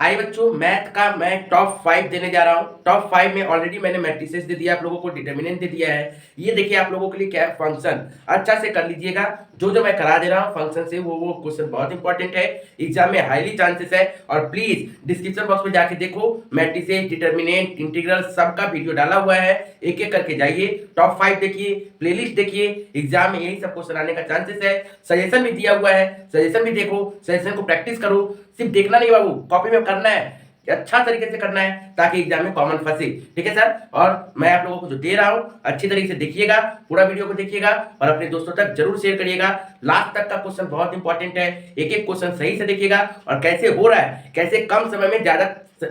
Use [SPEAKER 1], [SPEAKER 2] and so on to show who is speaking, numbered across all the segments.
[SPEAKER 1] हाय बच्चों, मैथ का मैं टॉप 5 देने जा रहा हूँ। टॉप 5 में ऑलरेडी मैंने मैट्रिसेस दे दिया आप लोगों को, डिटर्मिनेंट दे दिया है। ये देखिए आप लोगों के लिए क्या है, फंक्शन अच्छा से कर लीजिएगा। जो जो मैं करा दे रहा हूँ फंक्शन से वो क्वेश्चन बहुत इंपॉर्टेंट है, एग्जाम में हाईली चांसेस है। और प्लीज डिस्क्रिप्शन बॉक्स में जाके देखो, मैट्रिसेस, डिटर्मिनेंट, इंटीग्रल सबका वीडियो डाला हुआ है। एक एक करके जाइए, टॉप 5 देखिए, प्लेलिस्ट देखिए, एग्जाम में यही सब क्वेश्चन आने का चांसेस है। सजेशन भी दिया हुआ है, सजेशन भी देखो, सजेशन को प्रैक्टिस करो। सिर्फ देखना नहीं बाबू, कॉपी में करना है, अच्छा तरीके से करना है ताकि एग्जाम में कॉमन फंसे। ठीक है सर, और मैं आप लोगों को जो दे रहा हूं अच्छी तरीके से देखिएगा, पूरा वीडियो को देखिएगा और अपने दोस्तों तक जरूर शेयर करिएगा। लास्ट तक का क्वेश्चन बहुत इंपॉर्टेंट है, एक एक क्वेश्चन सही से देखिएगा और कैसे हो रहा है, कैसे कम समय में ज्यादा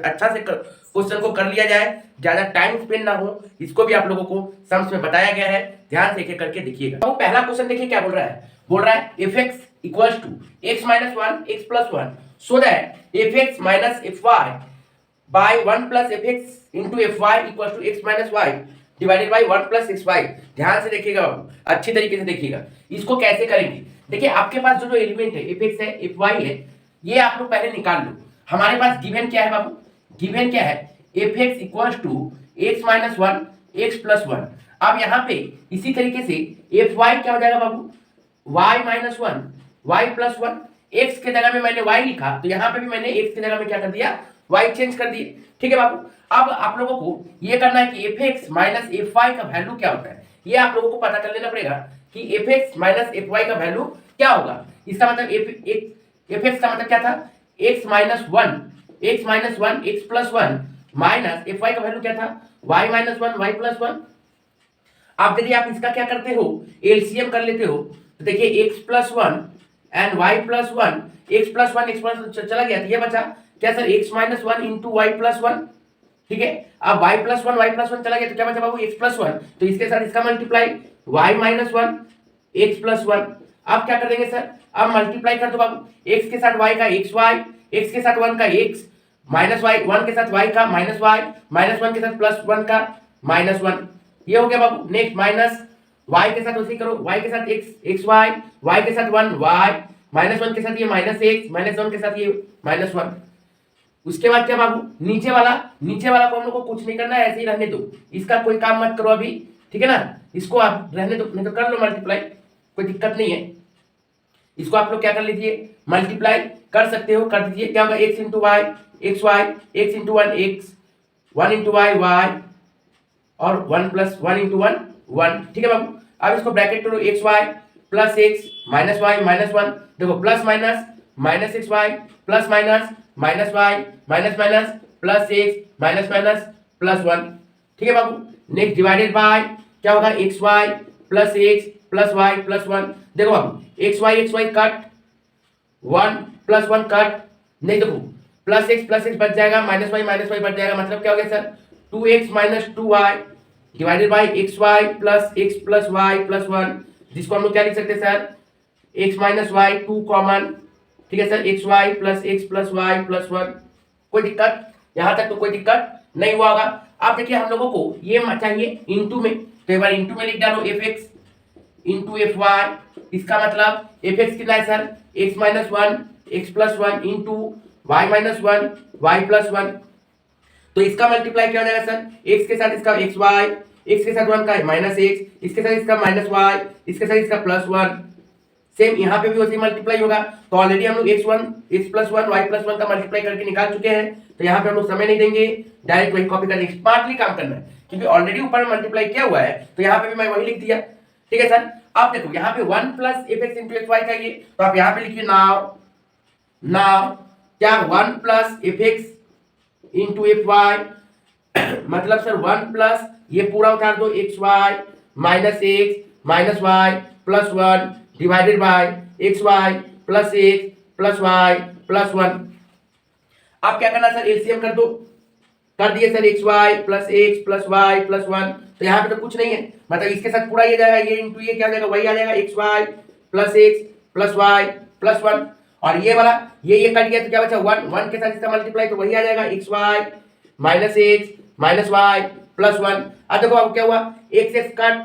[SPEAKER 1] अच्छा से क्वेश्चन को कर लिया जाए, ज्यादा टाइम स्पेंड ना हो, इसको भी आप लोगों को सम्स में बताया गया है। ध्यान से एक एक करके देखिएगा। तो पहला क्वेश्चन देखिए क्या बोल रहा है f x equals to x minus one x plus one so that fx minus fy by 1 plus fx into fy equals to x minus y divided by 1 plus xy। ध्यान से देखिएगा बाबू, अच्छी तरीके से देखिएगा। इसको कैसे करेंगे, देखिए आपके पास जो जो एलिमेंट है fx है fy है, ये आप लोग पहले निकाल लो। हमारे पास गिवन क्या है बाबू, गिवन क्या है fx equals to x minus one x plus one. अब यहाँ पे इसी तरीके से fy क्या हो जाएगा बाबू, y minus one y plus one. X के जगह में मैंने y लिखा तो यहाँ पे भी मैंने x की जगह में क्या कर दिया, y चेंज कर दिए। ठीक है बाबू, अब आप लोगों को ये करना है कि fx माइनस fy का वैल्यू क्या होता है, ये आप लोगों को पता कर लेना पड़ेगा कि fx माइनस fy का वैल्यू क्या होगा। इसका मतलब fx का मतलब क्या था, x minus one x plus one minus fy का वैल्यू क्या था, y minus one y plus one. अब यदि आप इसका क्या करते हो, एलसीएम कर लेते हो, तो देखिए x plus one and y plus one, x plus one चला गया, तो ये बचा क्या sir, x minus one into y plus one. ठीक है, अब y प्लस वन चला गया तो क्या बचा बाबू, x प्लस वन, तो इसके साथ इसका multiply y minus one x plus one. अब क्या कर देंगे सर, अब मल्टीप्लाई कर दो बाबू, x के साथ y का एक्स वाई, एक्स के साथ वन का एक्स, माइनस वाई, वन के साथ y का माइनस वाई, माइनस वन के साथ प्लस वन का माइनस वन। ये हो गया बाबू। नेक्स्ट माइनस y के साथ उसी करो, y के साथ एक्स वाई, y के साथ वन वाई, माइनस वन के साथ ये माइनस एक्स, माइनस वन के साथ ये माइनस वन। उसके बाद क्या बाबू, नीचे वाला को हम लोग को कुछ नहीं करना है, ऐसे ही रहने दो, इसका कोई काम मत करो अभी। ठीक है ना, इसको आप रहने दो, नहीं तो कर लो मल्टीप्लाई, कोई दिक्कत नहीं है। इसको आप लोग क्या कर लीजिए, मल्टीप्लाई कर सकते हो, कर दीजिए। क्या होगा, x into y x y, x into one x, one into y y, और one plus one into one one. ठीक है बाबू, अब इसको ब्रैकेट करो, x y plus x minus y minus one. देखो plus minus minus x y plus minus minus y minus minus plus x minus minus plus one. ठीक है बाबू, नेक्स्ट डिवाइडेड बाय क्या होगा, x y plus y plus one. देखो बाबू x y cut, one plus one cut, नहीं देखो plus x बच जाएगा, माइनस वाई बच जाएगा। मतलब क्या हो गया sir, 2x minus 2y divided by x y plus y plus one, जिसको हम लोग क्या लिख सकते हैं sir, x minus y two common. ठीक है sir, x y plus y plus one. कोई दिक्कत, यहां तक तो कोई दिक्कत नहीं हुआ होगा। अब देखिए हम लोगों को ये चाहिए इनटू में, तो एक बार इनटू में लिख डालो, f x into f y. इसका मतलब एफ एक्स कितना है sir, x minus one x plus one into y minus one y plus one. तो इसका मल्टीप्लाई क्या हो जाएगा सर, x के साथ इसका एक्स वाई, एक्स के साथ वन का माइनस एक्स, इसके साथ इसका माइनस वाई, इसके साथ इसका प्लस वन। सेम यहाँ पे भी वैसे मल्टीप्लाई होगा। तो ऑलरेडी हम लोग x plus one y plus one का मल्टीप्लाई करके निकाल चुके हैं, तो यहाँ पे हम लोग समय नहीं देंगे, डायरेक्ट वही कॉपी करने, स्मार्टली काम करना है, क्योंकि ऑलरेडी ऊपर में मल्टीप्लाई किया हुआ है, तो यहाँ पे भी मैं वही लिख दिया। ठीक है सर, अब देखो यहाँ पे one plus f x into x y चाहिए, तो आप यहाँ पे लिखिए नाउ क्या, one plus f x into f y, मतलब सर वन प्लस ये पूरा उतार दो, x y minus y plus one divided by x y plus y plus one. अब क्या करना सर, एलसीएम कर दो, कर दिए sir, x y plus y plus one. तो यहाँ पे तो कुछ नहीं है, मतलब इसके साथ पूरा ये जाएगा, ये इंटू ये क्या हो जाएगा, वही आ जाएगा, x y plus y plus one. और ये वाला ये कट गया तो क्या बचा, वन के साथ इसका मल्टीप्लाई, तो वही आ जाएगा, x y minus y plus one. अब देखो अब क्या हुआ, एक्स कट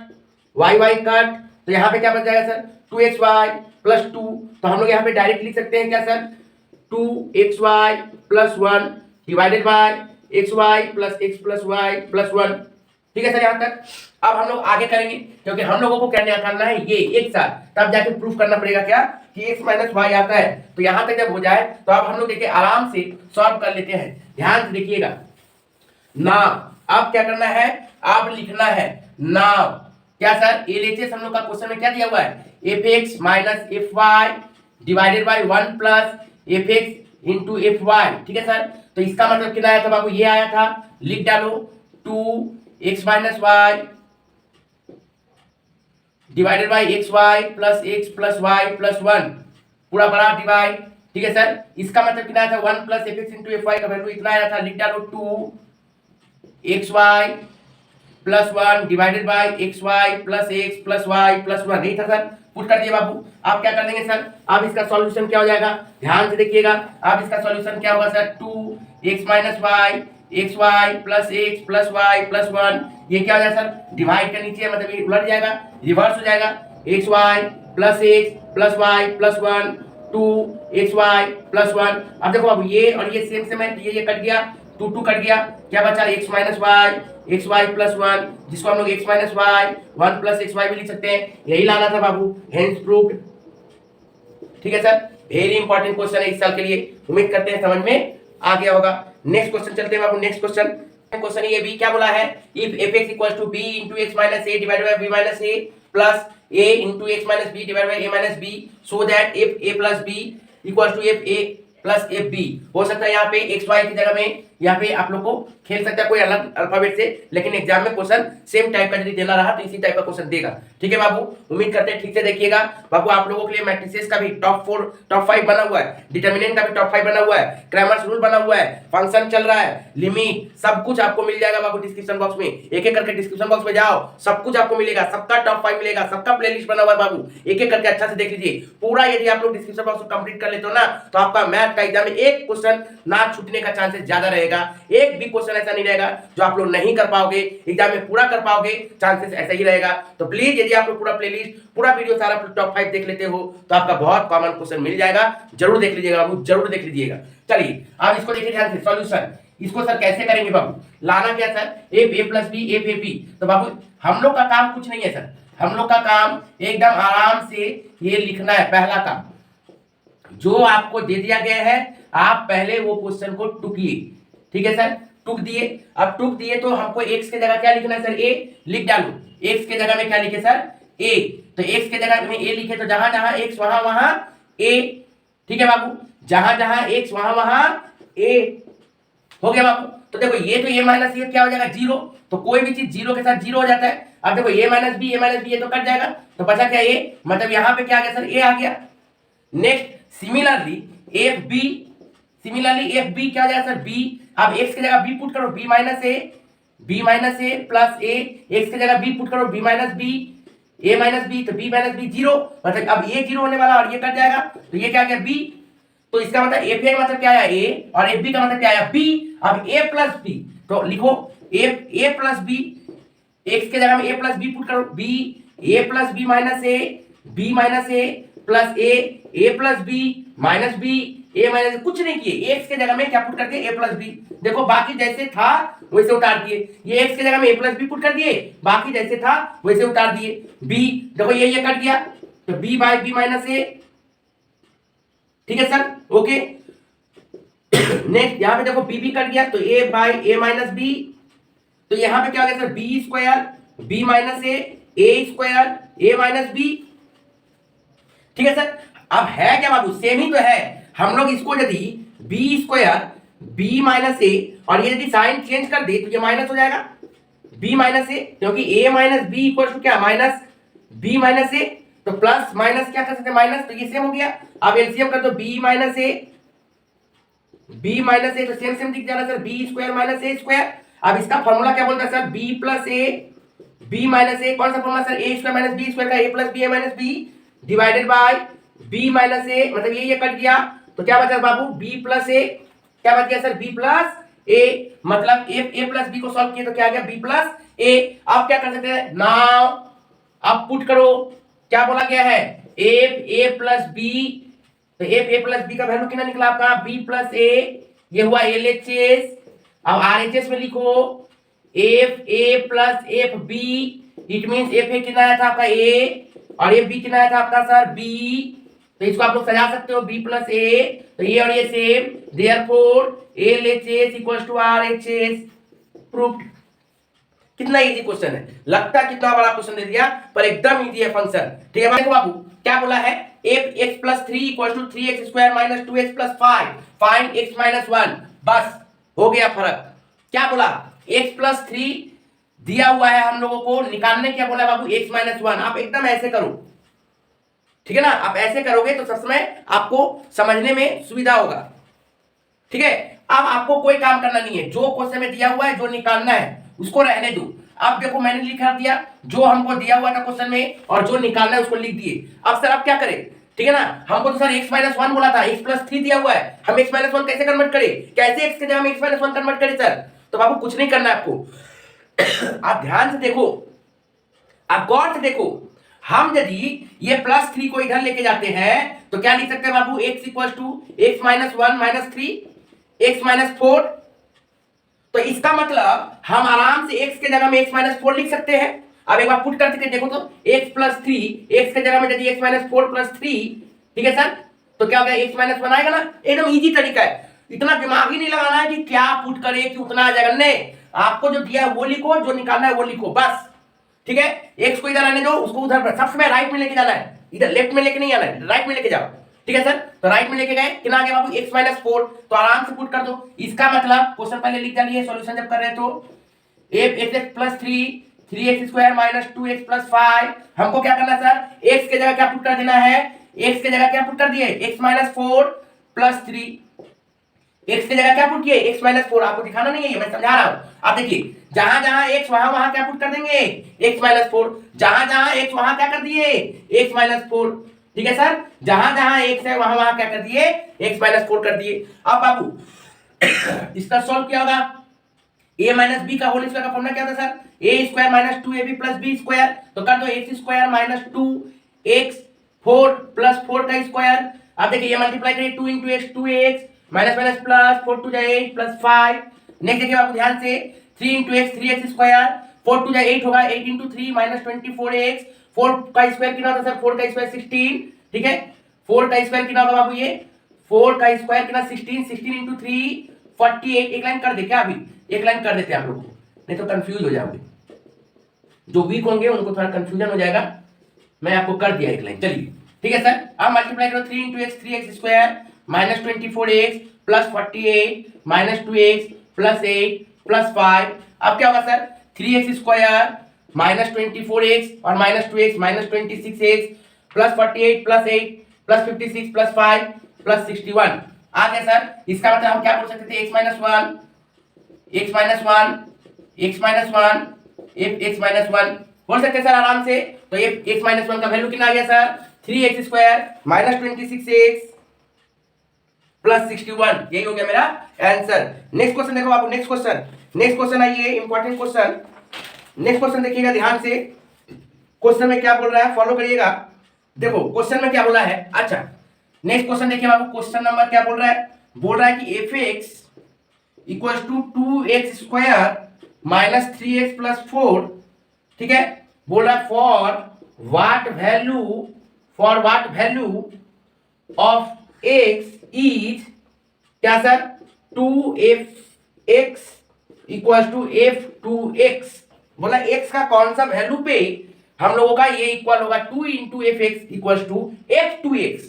[SPEAKER 1] वाई कट, तो यहाँ पे क्या बच जाएगा सर, 2xy प्लस टू। तो हम लोग यहाँ पे डायरेक्ट लिख सकते हैं क्या sir, 2xy plus 1 divided by xy plus x plus y plus 1। ठीक है सर यहां तक। अब हम लोग आगे करेंगे क्योंकि हम लोगों को क्या निकालना है ये एक साथ, तब जाके प्रूफ करना पड़ेगा क्या कि x माइनस वाई आता है। तो यहां तक जब हो जाए तो अब हम लोग देखिए आराम से सॉल्व कर लेते हैं। ध्यान से देखिएगा। नाउ अब क्या करना है, अब लिखना है नाउ क्या सर एलएचएस हम लोग का क्वेश्चन में क्या दिया हुआ है, fx minus fy divided by 1 plus fx into fy। ठीक है सर। तो इसका मतलब कितना आया था बाबू, ये आया था, लिख डालो 2x minus y divided by xy plus x plus y plus 1 पूरा बड़ा डिवाइड। ठीक है सर। इसका मतलब कितना आया था 1 प्लस fx इंटू fy का वैल्यू इतना आया था, लिख डालो 2xy plus 1 divided by xy plus x plus y plus 1। नहीं था सर, पुट कर दिए बाबू। आप क्या कर देंगे सर, अब इसका सॉल्यूशन क्या हो जाएगा, ध्यान से देखिएगा। अब इसका सॉल्यूशन क्या होगा sir, 2x minus y xy plus x plus y plus 1। ये क्या हो जाएगा सर, डिवाइड का नीचे मतलब ये उलट जाएगा, रिवर्स हो जाएगा, xy plus x plus y plus 1 2xy plus 1। अब देखो अब ये और ये सेम सेम है, ये कट गया, 2 कट गया, क्या बचा x minus y xy plus 1, जिसको हम लोग x minus y 1 plus xy भी लिख सकते हैं। यही लाना था बाबू, हेंस प्रूव्ड। ठीक है सर, वेरी इंपॉर्टेंट क्वेश्चन है इस साल के लिए, उम्मीद करते हैं समझ में आ गया होगा। नेक्स्ट क्वेश्चन चलते हैं बाबू। नेक्स्ट क्वेश्चन ये बी क्या बोला है, if fx equals to b into x minus a divided by b minus a plus a into x minus b divided by a minus b so that if a plus b equals to f a plus f b. हो सकता है यहाँ पे x Y की जगह में यहाँ पे आप लोग को खेल सकता है कोई अलग अल्फाबेट से, लेकिन एग्जाम में क्वेश्चन सेम टाइप का यदि देना रहा तो इसी टाइप का क्वेश्चन देगा। ठीक है बाबू, उम्मीद करते हैं ठीक से देखिएगा। बाबू आप लोगों के लिए मैट्रिसेस का भी टॉप 4 टॉप 5 बना हुआ है, डिटरमिनेंट का भी टॉप 5 बना हुआ है, क्रैमर्स रूल बना हुआ है, फंक्शन चल रहा है, लिमिट, सब कुछ आपको मिल जाएगा बाबू डिस्क्रिप्शन बॉक्स में। एक एक करके डिस्क्रिप्शन बॉक्स में जाओ, सब कुछ आपको मिलेगा, सबका टॉप 5 मिलेगा, सबका प्लेलिस्ट बना हुआ है बाबू। एक एक करके अच्छा से देख लीजिए पूरा। यदि आप लोग डिस्क्रिप्शन बॉक्स को कंप्लीट कर लेते हो ना तो आपका मैथ का एग्जाम में एक क्वेश्चन ना छूटने का चांसेस ज्यादा रहेगा। एक भी क्वेश्चन ऐसा नहीं रहेगा जो आप लोग नहीं कर पाओगे, एग्जाम में पूरा कर पाओगे, चांसेस ऐसा ही रहेगा। तो प्लीज यदि आप लोग पूरा प्लेलिस्ट पूरा वीडियो सारा टॉप 5 देख लेते हो तो आपका बहुत कॉमन क्वेश्चन मिल जाएगा। जरूर देख लीजिएगा बाबू, जरूर देख लीजिएगा। चलिए अब इसको देखिए ध्यान से, सॉल्यूशन इसको सर कैसे करेंगे बाबू, लाना क्या sir, f a plus b f a b. तो बाबू हम लोग का काम कुछ नहीं है सर, हम लोग का काम एकदम आराम से ये लिखना है। पहला काम जो आपको दे दिया गया है आप पहले वो क्वेश्चन को टुकिए। ठीक है सर, टुक दिए। अब टुक दिए तो हमको x के जगह क्या लिखना है सर, a लिख डालो। x के जगह में क्या लिखे सर, a। तो x के जगह में a लिखे तो जहां जहां x वहां वहां a। ठीक है बाबू, जहां जहां x वहां वहां a हो गया बाबू। तो देखो ये तो a माइनस ये क्या हो जाएगा, जीरो। तो कोई भी चीज जीरो के साथ जीरो हो जाता है। अब देखो a माइनस बी ये तो कट जाएगा, तो बचा क्या a, मतलब यहां पे क्या आ गया सर, a आ गया। Next similarly f b, similarly f b क्या हो जाएगा सर, बी। अब x की जगह b पुट करो, b minus a plus a, x की जगह b पुट करो, b minus b, a minus b, तो b माइनस बी जीरो, मतलब अब ये जीरो होने वाला और ये कट जाएगा, तो ये क्या आ गया b। तो इसका मतलब एफ ए मतलब क्या आया a और एफ बी का मतलब क्या आया b। अब a प्लस बी तो लिखो ए प्लस बी, x के जगह में a प्लस बी पुट करो, b a plus b minus a, b minus a plus a plus b minus b, a minus कुछ नहीं किए, एक्स के जगह में क्या पुट करके ए प्लस बी। देखो बाकी जैसे था वैसे उतार दिए, ये एक्स के जगह में ए प्लस बी पुट कर दिए, बाकी जैसे था वैसे उतार दिए। बी देखो ये कट गया तो बी बाय बी माइनस ए। ठीक है सर, ओके। नेक्स्ट यहां पे देखो बी कट गया तो a by a minus b, तो यहां पे क्या हो गया sir, b square b minus a square a minus b. ठीक है सर, अब है क्या बाबू, सेम ही तो है। हम लोग इसको यदि बी स्क्वायर बी माइनस ए और ये यदि साइन चेंज कर दे तो ये माइनस हो जाएगा बी माइनस ए, क्योंकि ए माइनस बी इक्वल टू क्या, माइनस बी माइनस ए। तो प्लस माइनस क्या कर सकते हैं, माइनस, तो ये सेम हो गया। अब एलसीएम कर दो बी माइनस ए तो सेम सेम दिख जाना sir, b square minus a square. अब इसका फॉर्मूला क्या बोलता है sir, b plus a b minus a, कौन सा formula sir, a square minus b square का, a plus b a minus b divided by b minus a, मतलब ये कट गया तो क्या बचा बाबू, बी प्लस ए, क्या बच गया सर, बी प्लस ए, मतलब ए प्लस बी को सॉल्व किए तो क्या आ गया, बी प्लस ए। आप क्या कर सकते हैं, नाउ आप पुट करो, क्या बोला गया है, ए प्लस बी तो एफ ए प्लस बी का वैल्यू कितना निकला आपका बी प्लस ए, ये हुआ एलएचएस। अब आरएचएस में लिखो f a plus f b, it means f a कितना आया था आपका ए और एफ बी कितना आया था आपका सर बी। तो इसको आप लोग सजा सकते हो बी प्लस ए, तो ये और ये same, therefore LHS equals to RHS, proved. कितना इजी क्वेश्चन है, लगता है कितना बड़ा क्वेश्चन दे दिया पर एकदम इजी है फंक्शन। ठीक है देखो बाबू क्या बोला है, f x plus three equal to three x square minus two x plus five, find x minus one. बस हो गया फर्क। क्या बोला, एक्स प्लस थ्री दिया हुआ है हम लोगों को, निकालने क्या बोला बाबू एक्स माइनस वन। आप एकदम ऐसे करो, ठीक है ना, आप ऐसे करोगे तो सब समय आपको समझने में सुविधा होगा। ठीक है, अब आपको कोई काम करना नहीं है, जो क्वेश्चन में दिया हुआ है जो निकालना है उसको रहने दो। अब देखो मैंने लिखा दिया जो हमको दिया हुआ था क्वेश्चन में और जो निकालना है उसको लिख दिए। अब सर आप क्या करें, ठीक है ना, हमको तो सर x माइनस वन बोला था, x प्लस थ्री दिया हुआ है, हम x माइनस वन कैसे कन्वर्ट करें, कैसे x के जगह हम x माइनस वन कन्वर्ट करें सर। तो बाबू कुछ नहीं करना है आपको आप ध्यान से देखो, आप गौर से देखो, हम यदि ये प्लस थ्री को इधर लेके जाते हैं तो क्या लिख सकते हैं बाबू, x equal to x minus one minus three x minus four. तो इसका मतलब हम आराम से x के जगह में x माइनस फोर लिख सकते हैं। अब एक बार पुट करके देखो तो x प्लस थ्री, एक्स के जगह में यदि x minus four plus three, ठीक है सर, तो क्या हो गया x माइनस वन आएगा ना। एकदम इजी तरीका है, इतना दिमाग ही नहीं लगाना है कि क्या पुट करे कि उतना आ जाएगा, नहीं, आपको जो दिया है वो लिखो, जो निकालना है वो लिखो बस। ठीक है, x को इधर आने दो, उसको उधर सब समय राइट में लेके जाना है, इधर लेफ्ट में लेके नहीं आना है, राइट में लेके जाओ। ठीक है सर, तो राइट में लेके गए, कितना आ गया बाबू x माइनस फोर, तो आराम से पुट कर दो। इसका मतलब क्वेश्चन पहले लिख डालिए सॉल्यूशन जब कर रहे तो F x x plus three, three x square minus two x plus five, हमको क्या करना है सर, x के जगह क्या पुट कर देना है, x के जगह क्या पुट कर दिए x minus four plus three, x के जगह क्या पुट किए x माइनस फोर। आपको दिखाना नहीं है, मैं समझा रहा हूं, आप देखिए जहां जहां x वहां वहां क्या पुट कर देंगे x माइनस फोर, जहां जहां x वहां क्या कर दिए x माइनस फोर। ठीक है सर, जहां जहां x है वहां वहां क्या कर दिए x माइनस फोर कर दिए। अब बाबू इसका सॉल्व क्या होगा, a माइनस बी का होल स्क्वायर का फॉर्मूला क्या था sir, a square minus two a b plus b square, तो कर दो x square minus two x four plus four का स्क्वायर। अब देखिए ये मल्टीप्लाई करिए two into x, two x minus minus plus four two जाए एट प्लस फाइव। नेक्स्ट देखिए आपको ध्यान से three into x, three x square, four two जाए एट होगा, eight into three minus twenty four x, four का square कितना होता है सर, फोर का स्क्वायर 16। ठीक है, फोर का स्क्वायर कितना होगा बाबू, ये फोर का स्क्वायर कितना 16, 16 इंटू थ्री 48। एक लाइन कर दे क्या, अभी एक लाइन कर देते हैं आप लोग को, नहीं तो कंफ्यूज हो जाओगे, जो वीक होंगे उनको थोड़ा कंफ्यूजन हो जाएगा। मैं आपको कर दिया एक लाइन, चलिए ठीक है सर। अब मल्टीप्लाई करो three into x, three x square minus twenty four x plus 48 minus two x plus eight plus five. अब क्या होगा sir, three x square minus twenty four x और minus two x minus twenty six x plus 48 plus eight plus 56 plus five plus 61 आ गया sir. इसका मतलब हम क्या बोल सकते थे, x minus one, x minus one, x minus one, x minus one बोल सकते सर आराम से। तो ये एक्स माइनस वन का वैल्यू कितना आ गया sir, three x square minus twenty six x plus 61, यही हो गया मेरा आंसर। नेक्स्ट क्वेश्चन देखो आपको, नेक्स्ट क्वेश्चन आइए, इंपॉर्टेंट क्वेश्चन। नेक्स्ट क्वेश्चन देखिएगा ध्यान से, क्वेश्चन में क्या बोल रहा है फॉलो करिएगा। देखो क्वेश्चन में क्या बोला है, अच्छा नेक्स्ट क्वेश्चन देखिए बाबू, क्वेश्चन नंबर क्या बोल रहा है कि f x equal to two x square minus three x plus four. ठीक है, बोल रहा है for what value of x is क्या sir, two f x equal to f two x. बोला एक्स का कौन सा वैल्यू पे हम लोगों का ये इक्वल होगा two into f x equal to f two x.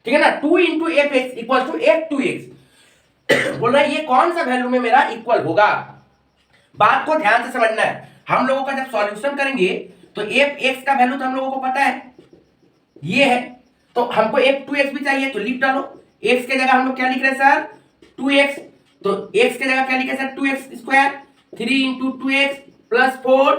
[SPEAKER 1] ठीक है ना, two into f x equal to f two x. बोल रहा है ये कौन सा वैल्यू में मेरा इक्वल होगा। बात को ध्यान से समझना है, हम लोगों का जब सॉल्यूशन करेंगे तो एफ एक्स का वैल्यू तो हम लोगों को पता है ये है, तो हमको एफ टू एक्स भी चाहिए, तो लिख डालो। एक्स के जगह हम लोग क्या लिख रहे हैं सर, टू एक्स, तो एक्स के जगह क्या लिखे sir, two x square, three into two x plus four,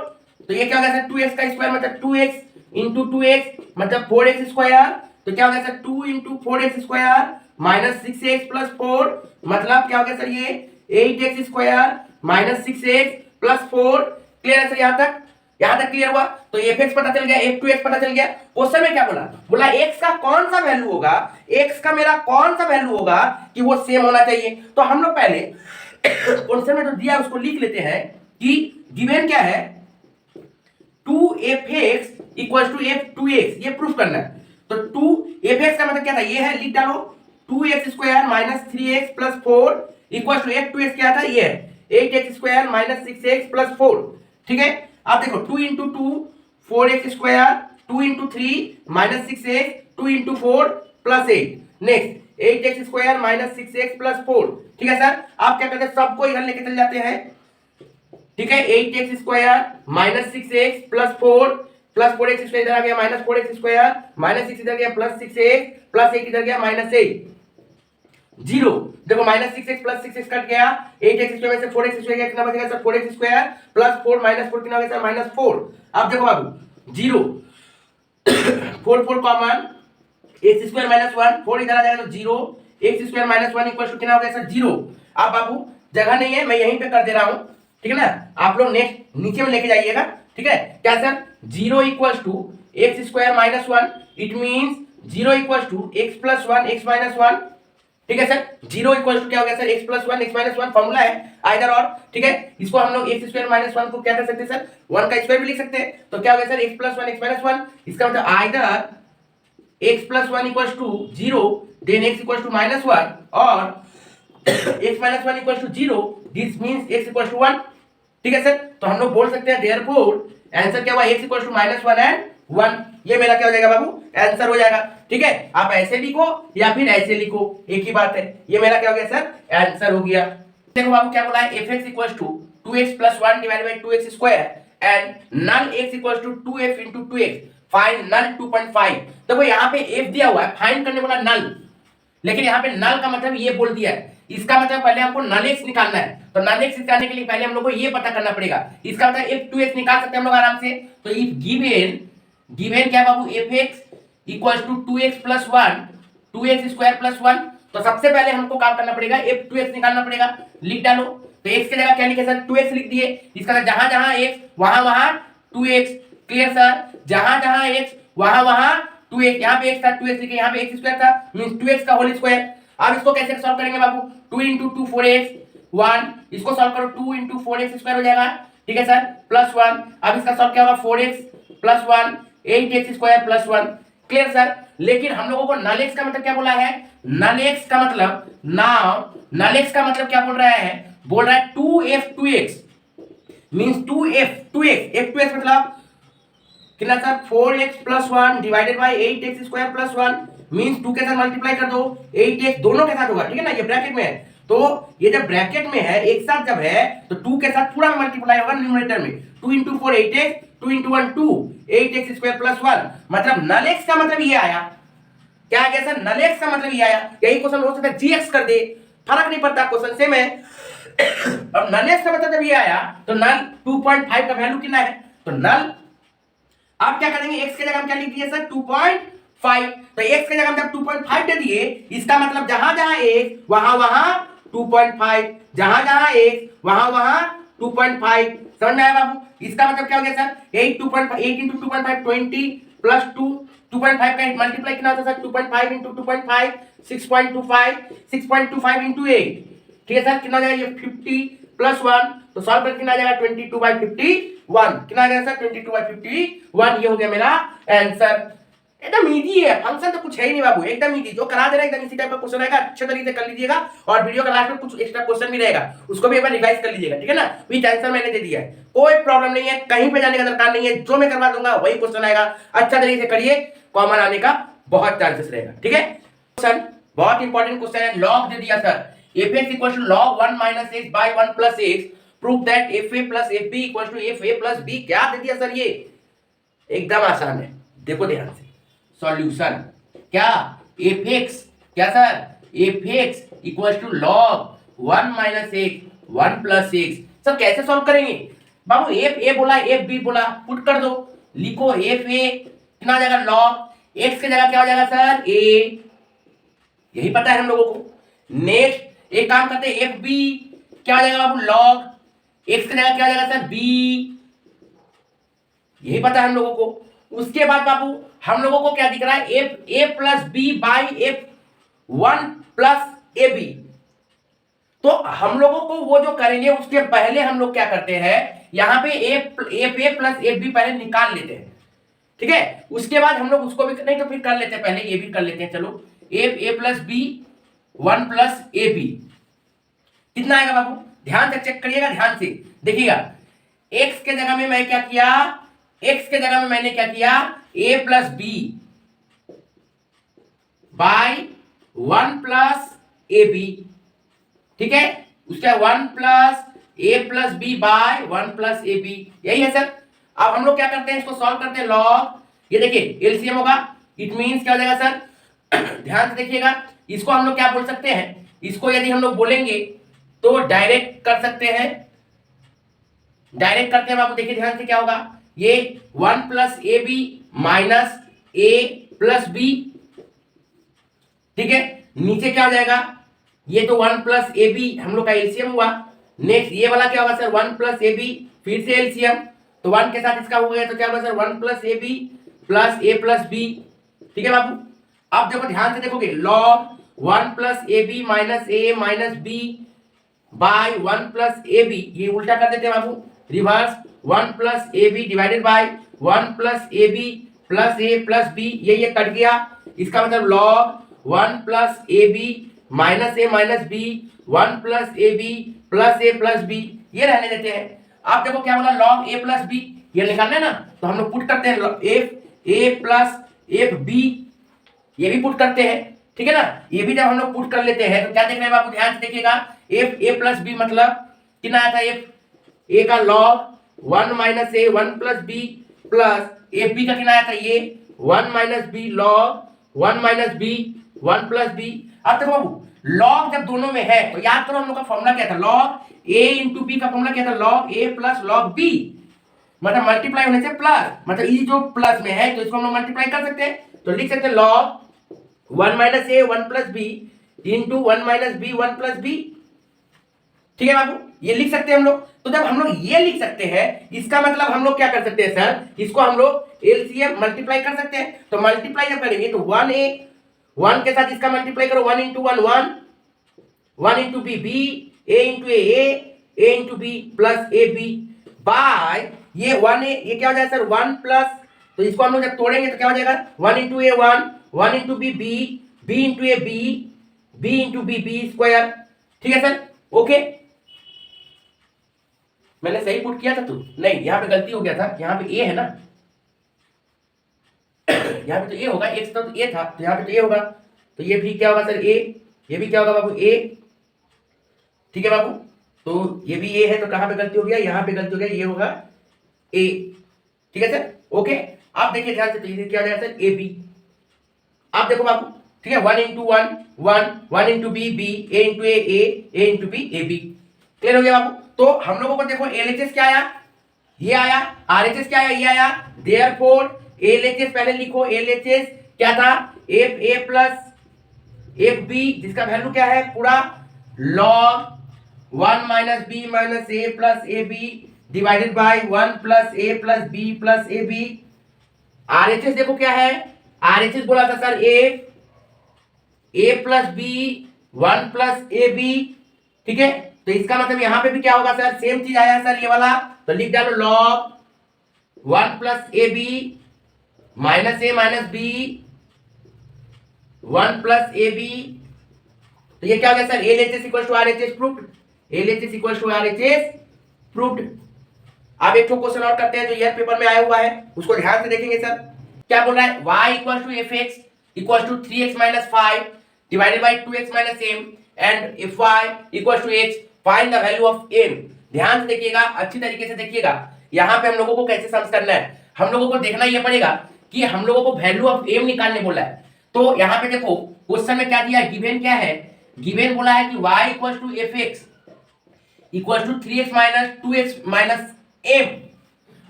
[SPEAKER 1] तो ये क्या होगा सर, टू एक्स का स्क्वायर मतलब two x into two x मतलब फोर एक्स स्क्वायर, तो क्या होगा sir, two into four x square minus six x plus four मतलब क्या हो गया सर, ये eight x square minus six x plus four. Clear है सर यहाँ तक। यहां तक क्लियर हुआ? तो एफ एक्स पता चल गया, एफ टू एक्स पता चल गया। क्वेश्चन में क्या बोला? बोला एक्स का कौन सा वैल्यू होगा, एक्स का मेरा कौन सा वैल्यू होगा कि वो सेम होना चाहिए। तो हम लोग पहले क्वेश्चन में जो दिया उसको लिख लेते हैं कि गिवन क्या है, 2f(x) = f(2x), ये प्रूफ करना है। तो 2f(x) का मतलब क्या था, ये है, लिख डालो 2x² - 3x + 4 = f(2x) क्या था, ये है 8x² - 6x + 4। ठीक है, अब देखो 2 × 2 4x², 2 × 3 -6x, 2 × 4 + 8, next 8x² - 6x + 4। ठीक है सर, आप क्या करते हैं, सबको इधर लेके चल जाते हैं। ठीक है, 8x² - 6x + 4 + 4x² इधर आ गया, -4x² -6 इधर गया, +6x + 8 इधर गया, -8 0। देखो -6x + 6x कट गया, 8x² में से 4x² गया, कितना बचेगा सर, 4x² + 4 - 4 कितना हो गया सर, -4। अब देखो बाबू 0 4 4 कॉमन, x² - 1 4 इधर आ जाएगा तो 0, x² - 1 = कितना हो गया सर, 0। अब बाबू जगह नहीं है, मैं यहीं पे कर दे रहा हूं, ठीक है ना, आप लोग नेक्स्ट नीचे में लेके जाइएगा। ठीक है, क्या sir, 0 = x² - 1, it means 0 = x + 1 x - 1। ठीक है सर, 0 = क्या हो गया सर, x + 1 x - 1 फॉर्मूला है आइदर और। ठीक है, इसको हम लोग x² - 1 को क्या कर सकते हैं सर, 1 का स्क्वायर भी लिख सकते हैं। तो क्या हो गया सर, x + 1 x - 1, इसका मतलब आइदर x + 1 = 0, then x = -1, और x - 1 = 0, दिस मींस x = 1। ठीक है सर, तो हम लोग बोल सकते हैं देयरफॉर आंसर क्या हुआ, x = -1 एंड 1। ये मेरा क्या हो जाएगा बाबू, आंसर हो जाएगा। ठीक है, आप ऐसे लिखो या फिर ऐसे लिखो, एक ही बात है। ये मेरा क्या हो गया सर, आंसर हो गया। देखो बाबू क्या बोला है, f(x) = 2x + 1 / 2x² and null x = 2f × 2x, find null 2.5। देखो यहाँ पे f दिया हुआ है, फाइंड करने बोला null, लेकिन यहाँ पे null का मतलब ये बोल दिया है, इसका मतलब पहले हमको null x निकालना है। तो null x निकालने के लिए पहले हम लोग को ये पता करना पड़ेगा, इसका मतलब f(2x) निकाल सकते हैं हम लोग आराम से। तो इफ गिवन क्या बाबू, f(x) = 2x + 1 2x² + 1, तो सबसे पहले हमको काम करना पड़ेगा, f(2x) निकालना पड़ेगा। लिख डालो, तो x की जगह क्या लिखे सर, 2x लिख दिए। इसका जहां जहां x वहां वहां 2x, क्लियर सर, जहां जहां x वहां वहां 2x, यहाँ पे x था 2x लिखे, यहाँ पे x² था, मींस 2x का होल स्क्वायर। अब इसको कैसे सॉल्व करेंगे बाबू, 2 × 2 4x 1, इसको सॉल्व करो 2 × 4x² हो जाएगा। ठीक है सर, +1, अब इसका सॉल्व क्या होगा, 4x + 1 8x² + 1, क्लियर सर। लेकिन हम लोगों को null x का मतलब क्या बोला है, null x का मतलब null x का मतलब क्या बोल रहा है, बोल रहा है 2f(2x) मींस 2f(2x) f(2x) मतलब कितना sir, 4x + 1 divided by 8x² + 1, means 2 के साथ मल्टीप्लाई कर दो, 8x दोनों के साथ होगा। ठीक है ना, ये ब्रैकेट में है, तो ये जब ब्रैकेट में है एक साथ जब है तो 2 के साथ पूरा मल्टीप्लाई होगा न्यूमरेटर में, 2 × 4 8x, 2 × 1 2 8x² + 1, मतलब null x का मतलब ये आया। क्या आ गया सर, null x का मतलब ये आया। यही क्वेश्चन हो सकता है gx कर दे, फर्क नहीं पड़ता, क्वेश्चन सेम है। अब null x का मतलब जब ये आया तो null 2.5 का वैल्यू कितना है, तो null आप क्या करेंगे, x की जगह हम क्या लिख दिए सर, 2.5, तो x की जगह हम जब 2.5 दे दिए, इसका मतलब जहां जहां x वहां वहां 2.5, जहां जहां x वहां वहां 2.5, समझ में आया बाबू। इसका मतलब क्या हो गया सर, 8 × 2.5 20 + 2 2.5 का मल्टीप्लाई कितना होता है सर, 2.5 × 2.5 6.25 6.25 × 8, ठीक है सर, कितना हो जाएगा ये 50 + 1, तो सॉल्व करके कितना आ जाएगा 22/51, कितना आ जाएगा सर 22/51, ये हो गया मेरा आंसर। एकदम इजी है, फंक्शन तो कुछ है ही नहीं बाबू, एकदम इजी, जो करा दे रहा है एकदम इसी टाइप का क्वेश्चन रहेगा, अच्छे तरीके से कर लीजिएगा। और वीडियो का लास्ट में कुछ एक्स्ट्रा क्वेश्चन भी रहेगा, उसको भी एक बार रिवाइज कर लीजिएगा, ठीक है ना। विद आंसर मैंने दे दिया है, कोई प्रॉब्लम नहीं है, कहीं पे जाने का दरकार नहीं है, जो मैं करवा दूंगा वही क्वेश्चन आएगा, अच्छा तरीके से करिए, कॉमन आने का बहुत चांसेस रहेगा, ठीक है। क्वेश्चन बहुत इंपॉर्टेंट क्वेश्चन है, लॉग दे दिया sir, f(x) = log 1 - x by 1 + x, prove that fa + fb = fa + b, क्या दे दिया सर, ये एकदम आसान है, देखो ध्यान से सॉल्यूशन। क्या f(x) क्या sir, f(x) = log 1 - x 1 + x, sir कैसे सॉल्व करेंगे बाबू, f a बोला f b बोला, पुट कर दो, लिखो f a कितना आ जाएगा log x की जगह क्या हो जाएगा सर a, यही पता है हम लोगों को। नेक्स्ट एक काम करते हैं, एफ बी क्या हो जाएगा बाबू, लॉग x की जगह क्या हो जाएगा सर b, यही पता है हम लोगों को। उसके बाद बाबू हम लोगों को क्या दिख रहा है, a plus b by f one plus a b. तो हम लोगों को वो जो करेंगे उसके पहले हम लोग क्या करते हैं, यहां पे f a plus f b पहले निकाल लेते हैं, ठीक है। उसके बाद हम लोग उसको भी नहीं तो फिर कर लेते हैं, पहले ये भी कर लेते हैं। चलो f a plus b one plus a b कितना आएगा बाबू, ध्यान से चेक करिएगा, ध्यान से देखिएगा। एक्स के जगह में मैं क्या किया, एक्स के जगह में मैंने क्या किया, a plus b by one plus a b, ठीक है। उसका one plus a plus b by one plus a b, यही है सर। अब हम लोग क्या करते हैं, इसको सॉल्व करते हैं, लॉग, ये देखिए एलसीएम होगा, इट मींस क्या हो जाएगा सर ध्यान से देखिएगा। इसको हम लोग क्या बोल सकते हैं, इसको यदि हम लोग बोलेंगे तो डायरेक्ट कर सकते हैं, डायरेक्ट करते हैं बाबू। देखिए ध्यान से क्या होगा, ये one plus a b minus a plus b, ठीक है। नीचे क्या हो जाएगा, ये तो वन प्लस ए बी हम लोग का एलसीएम हुआ। नेक्स्ट ये वाला क्या होगा sir, one plus a b फिर से एलसीएम, तो वन के साथ इसका हो गया तो क्या होगा sir, one plus a b plus a plus b, ठीक है बाबू। अब देखो ध्यान से देखोगे, log one plus a b minus a minus b by one plus a b, ये उल्टा कर देते हैं बाबू, reverse, one plus a b divided by one plus a b plus a plus b, ये कट गया। इसका मतलब log one plus a b minus b one plus a b plus b, ये रहने देते हैं। आप देखो क्या बोला, लॉग ए प्लस बी, ये निकालना है ना, तो हम लोग पुट करते हैं f a plus f b, ये भी पुट करते हैं, ठीक है ना। ये भी जब हम लोग पुट कर लेते हैं तो क्या देख रहे हैं बाबू, ध्यान से देखिएगा, एफ ए प्लस बी मतलब कितना आया था, एफ ए का log one minus a one plus b plus f b का कितना आया था, ये one minus b log one minus b one plus b. अब देखो बाबू, लॉग जब दोनों में है तो याद करो हम लोग का फॉर्मूला क्या था, लॉग ए इंटू बी का फॉर्मूला क्या था, लॉग ए प्लस लॉग बी, मतलब मल्टीप्लाई होने से प्लस, मतलब ये जो प्लस में है तो इसको हम लोग मल्टीप्लाई कर सकते हैं, तो लिख सकते हैं log one minus a one plus b into one minus b one plus b, ठीक है बाबू, ये लिख सकते हैं हम लोग। तो जब हम लोग ये लिख सकते हैं, इसका मतलब हम लोग क्या कर सकते हैं सर, इसको हम लोग एलसीएम मल्टीप्लाई कर सकते हैं। तो मल्टीप्लाई जब करेंगे तो वन ए, वन के साथ इसका मल्टीप्लाई करो, one into one one, one into b b, a into a into b plus a b by ये वन ए, ये क्या हो जाएगा सर, वन प्लस, तो इसको हम लोग जब तोड़ेंगे तो क्या हो जाएगा, one into a one, one into b b, b into a b, b into b b square, ठीक है सर, ओके। मैंने सही पुट किया था तू, नहीं यहाँ पे गलती हो गया था, यहाँ पे ए है ना यहाँ पे तो ए होगा, एक्स तो ए था तो यहाँ पे तो ए होगा, तो ये भी क्या होगा सर ए, ये भी क्या होगा बाबू ए, ठीक है बाबू। तो ये भी ए है तो कहाँ पे गलती हो गया, यहाँ पे गलती हो गया, ये होगा ए, ठीक है सर, ओके। आप देखिए ध्यान से, तो ये क्या हो जाएगा सर ए बी। आप देखो बाबू, ठीक है, one into one one, one into b b, a into a into b a b, clear हो गया बाबू। तो हम लोगों को देखो एलएचएस क्या आया, ये आया, आरएचएस क्या आया, ये आया, देयरफॉर एलएचएस पहले लिखो, एलएचएस क्या था, f a plus f b, जिसका वैल्यू क्या है पूरा log one minus b minus a plus a b divided by one plus a b. RHS देखो क्या है, आरएचएस बोला था sir a plus b one plus a b, ठीक है। तो इसका मतलब यहाँ पे भी क्या होगा सर, सेम चीज आया सर ये वाला, तो लिख डालो log one plus a b minus a minus b one plus a b, तो ये क्या हो गया sir, LHS equal to RHS proved, LHS equal to RHS proved. अब एक क्वेश्चन और करते हैं जो ईयर पेपर में आया हुआ है, उसको ध्यान से देखेंगे सर। क्या बोल रहा है, y equal to f x equal to 3x minus 5 divided by 2x minus m and if y equal to x find the value of m। ध्यान से देखिएगा, अच्छी तरीके से देखिएगा, यहाँ पे हम लोगों को कैसे सम्स करना है, हम लोगों को देखना ये पड़ेगा कि हम लोगों को वैल्यू ऑफ m निकालने बोला है। तो यहाँ पे देखो क्वेश्चन में क्या दिया है, गिवन क्या है, गिवन बोला है कि y equal to f x equal to 3x minus 2x minus m।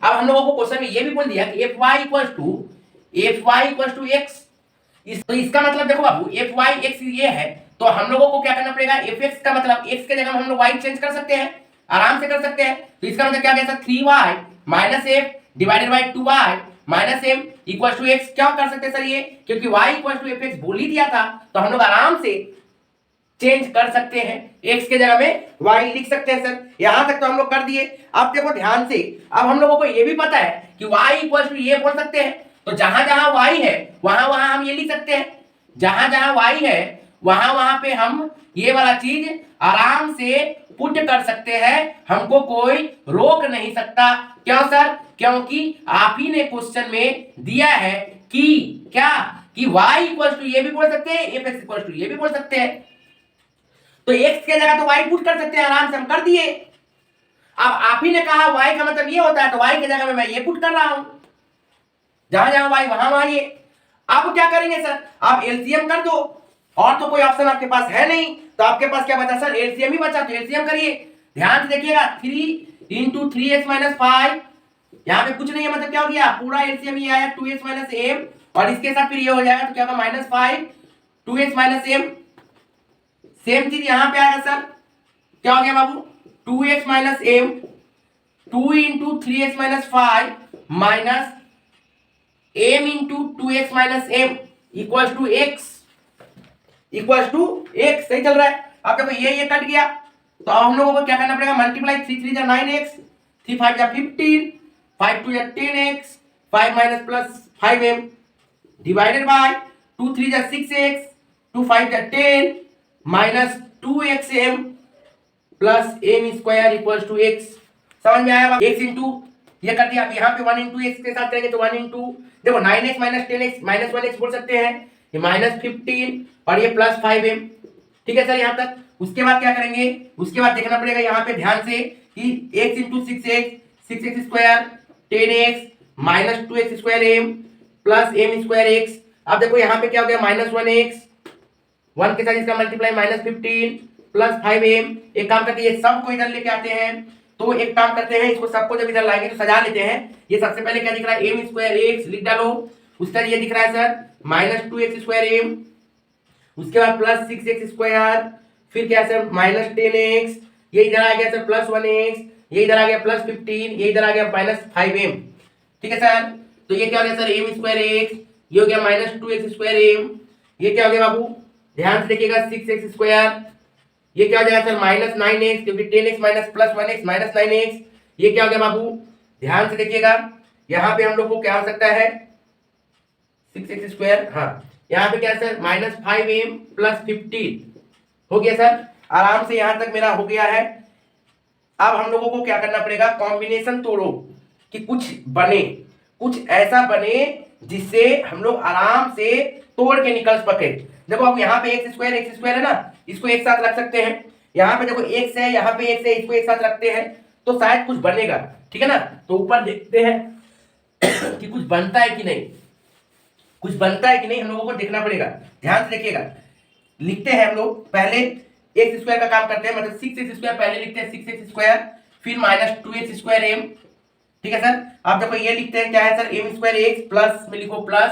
[SPEAKER 1] अब हम लोगों को क्वेश्चन में ये भी बोल दिया कि f y equal to x, तो इसका मतलब देखो बाबू एफ वाई एक्स ये है, तो हम लोगों को क्या करना पड़ेगा, एफ एक्स का मतलब एक्स के जगह हम लोग वाई चेंज कर सकते हैं, आराम से कर सकते हैं। तो इसका मतलब क्या गया sir, 3y minus f divided by 2y minus m equal to x. क्या कर सकते हैं सर ये, क्योंकि y equal to f x बोल ही दिया था तो हम लोग आराम से चेंज कर सकते हैं, x के जगह में y लिख सकते हैं सर। यहां तक तो हम लोग कर दिए। अब देखो ध्यान से, अब हम लोगों को ये भी पता है कि y इक्वल टू ये बोल सकते हैं, तो जहां जहां y है वहां वहां हम ये लिख सकते हैं, जहां जहां y है वहां वहां पे हम ये वाला चीज आराम से पुट कर सकते हैं, हमको कोई रोक नहीं सकता। क्यों सर, क्योंकि आप ही ने क्वेश्चन में दिया है कि क्या, कि y इक्वल टू ये भी बोल सकते हैं, एफ एक्स इक्वल टू ये भी बोल सकते हैं, तो x के जगह तो y पुट कर सकते हैं, आराम से हम कर दिए। अब आप ही ने कहा y का मतलब ये होता है, तो y की जगह में मैं ये पुट कर रहा हूं, जहां जहां y वहां वहां ये। अब क्या करेंगे सर, आप एलसीएम कर दो, और तो कोई ऑप्शन आपके पास है नहीं, तो आपके पास क्या बचा सर, एलसीएम ही बचा, तो एलसीएम करिए। ध्यान से देखिएगा, 3 इंटू 3x माइनस 5, यहां पे कुछ नहीं है, मतलब क्या हो गया, पूरा एलसीएम ही आया 2x माइनस m, और इसके साथ फिर ये हो जाएगा, तो क्या होगा minus 5 2x minus m। Same चीज यहां पे आएगा सर, क्या हो गया बाबू, 2x minus m, 2 into 3x minus 5 minus m into 2x minus m equal to x, equal to x। सही चल रहा है। अब देखो ये कट गया, तो अब हम लोगों को क्या करना पड़ेगा, मल्टीप्लाई 3 3 जा 9x, 3 5 जा 15, 5 2 जा 10x, 5 minus plus 5m divided by 2 3 जा 6x, 2 5 जा 10 minus 2xm plus m square equal to x। समझ में आया, x इंटू ये कर दिया। अब यहाँ पे 1 इंटू एक्स के साथ करेंगे तो 1 इंटू, देखो 9x minus 10x minus 1x बोल सकते हैं, ये माइनस 15 और ये प्लस 5m। ठीक है सर यहाँ तक। उसके बाद क्या करेंगे, उसके बाद देखना पड़ेगा यहाँ पे ध्यान से कि x into 6x, 6x square 10x minus 2x square m plus m square x। अब देखो यहाँ पे क्या हो गया, माइनस 1x, 1 के साथ इसका मल्टीप्लाई माइनस 15 प्लस 5m। एक काम करते हैं, ये सबको इधर लेके आते हैं, तो एक काम करते हैं, इसको सबको जब इधर लाएंगे तो सजा लेते हैं। ये सबसे पहले क्या दिख रहा है, m स्क्वायर x लिख डालो, उसका ये दिख रहा है sir minus 2x square m, उसके बाद प्लस 6x स्क्वायर, फिर क्या सर माइनस 10x, ये इधर आ गया सर प्लस 1x, ये इधर आ गया प्लस 15, ये इधर आ गया माइनस 5m। ठीक है सर, तो ये क्या हो गया सर m स्क्वायर x, ये हो गया माइनस 2x स्क्वायर m, ये क्या हो गया बाबू, ध्यान से देखिएगा 6x स्क्वायर, ये क्या हो जाएगा सर माइनस 9x, क्योंकि 10x minus plus 1x minus 9x, ये क्या हो गया बाबू, ध्यान से देखिएगा, यहाँ पे हम लोग को क्या हो सकता है 6x स्क्वायर, हाँ यहाँ पे क्या है सर माइनस 5m प्लस 15 हो गया सर। आराम से यहाँ तक मेरा हो गया है। अब हम लोगों को क्या करना पड़ेगा, कॉम्बिनेशन तोड़ो कि कुछ बने, कुछ ऐसा बने जिससे हम लोग आराम से तोड़ के निकल सके। देखो अब यहाँ पे एक्स स्क्वायर है ना, इसको एक साथ रख सकते हैं, यहाँ पे देखो एक्स है, यहाँ पे एक्स है, इसको एक साथ रखते हैं तो शायद कुछ बनेगा। ठीक है ना, तो ऊपर देखते हैं कि कुछ बनता है कि नहीं, कुछ बनता है कि नहीं, हम लोगों को देखना पड़ेगा। ध्यान से देखिएगा, लिखते हैं हम लोग पहले एक्स स्क्वायर का काम करते हैं, मतलब 6x स्क्वायर पहले लिखते हैं 6x स्क्वायर, फिर माइनस 2x स्क्वायर m। ठीक है सर, आप देखो ये लिखते हैं क्या है sir m square x plus में लिखो प्लस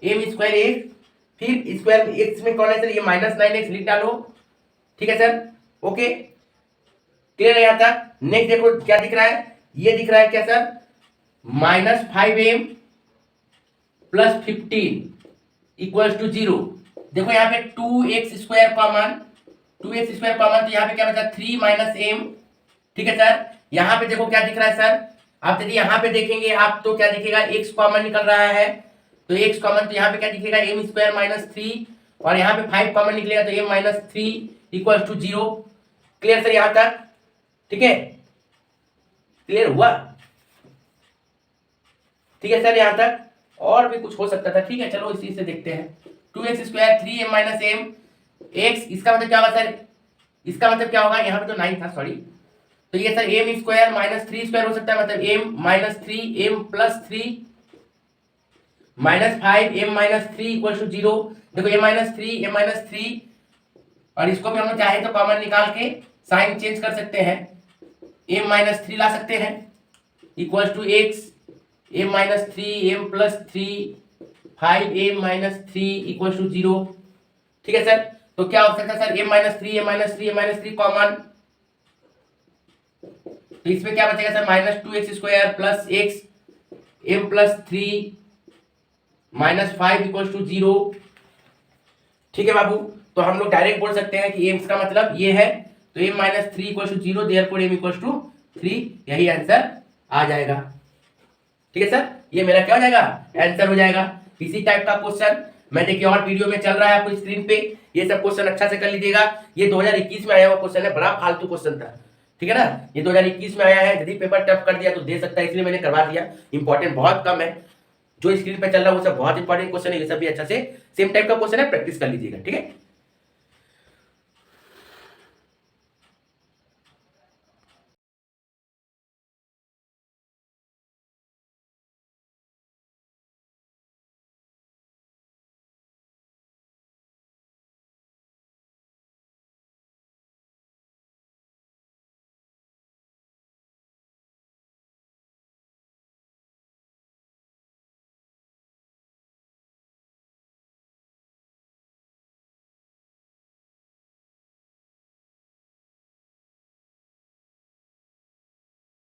[SPEAKER 1] m स्क्वायर x, फिर स्क्वायर x में कौन है सर, ये माइनस 9x लिख डालो। ठीक है सर, ओके क्लियर है यहाँ तक। नेक्स्ट देखो क्या दिख रहा है, ये दिख रहा है क्या sir minus 5m plus 15 equal to 0। देखो यहाँ पे 2x square common, 2x square common, तो यहाँ पे क्या बचा 3 माइनस m। ठीक है सर, यहाँ पे देखो क्या दिख रहा है सर, आप यदि यहाँ पे देखेंगे आप तो क्या दिखेगा, x कॉमन निकल रहा है, तो x कॉमन, तो यहाँ पे क्या दिखेगा m स्क्वायर माइनस 3, और यहाँ पे 5 कॉमन निकलेगा तो m minus 3 equal to 0। Clear sir यहाँ तक, ठीक है, क्लियर हुआ। ठीक है सर यहाँ तक, और भी कुछ हो सकता था। ठीक है, चलो इसी से देखते हैं। 2x square 3m minus m x, इसका मतलब क्या होगा सर, इसका मतलब क्या होगा, यहाँ पे तो 9 था सॉरी, तो ये sir m square minus 3 square हो सकता है, मतलब m minus 3 m plus 3 minus 5 m minus 3 equal to 0। देखो m माइनस 3 और इसको भी हम लोग चाहे तो कॉमन निकाल के साइन चेंज कर सकते हैं, m माइनस 3 ला सकते हैं equal to x, m minus 3 m plus 3 5m minus 3 equal to 0। ठीक है सर, तो क्या हो सकता है सर m माइनस 3 कॉमन, तो इसमें क्या बचेगा sir minus 2x square plus x m plus 3 minus 5 equal to 0। ठीक है बाबू, तो हम लोग डायरेक्ट बोल सकते हैं कि m का मतलब ये है, तो m minus 3 equal to 0, therefore m equal to 3, यही आंसर आ जाएगा। ठीक है सर, ये मेरा क्या हो जाएगा, आंसर हो जाएगा। इसी टाइप का क्वेश्चन मैं देखिए और वीडियो में चल रहा है आपको स्क्रीन पे, ये सब क्वेश्चन अच्छा से कर लीजिएगा। ये 2021 में आया हुआ क्वेश्चन है, बड़ा फालतू क्वेश्चन था। ठीक है ना, ये 2021 में आया है, यदि पेपर टफ कर दिया तो दे सकता है, इसलिए मैंने करवा दिया। इंपॉर्टेंट बहुत कम है, जो स्क्रीन पे चल रहा है वो सब बहुत इंपॉर्टेंट क्वेश्चन है, ये सब भी अच्छा से सेम टाइप का क्वेश्चन है, प्रैक्टिस कर लीजिएगा। ठीक है।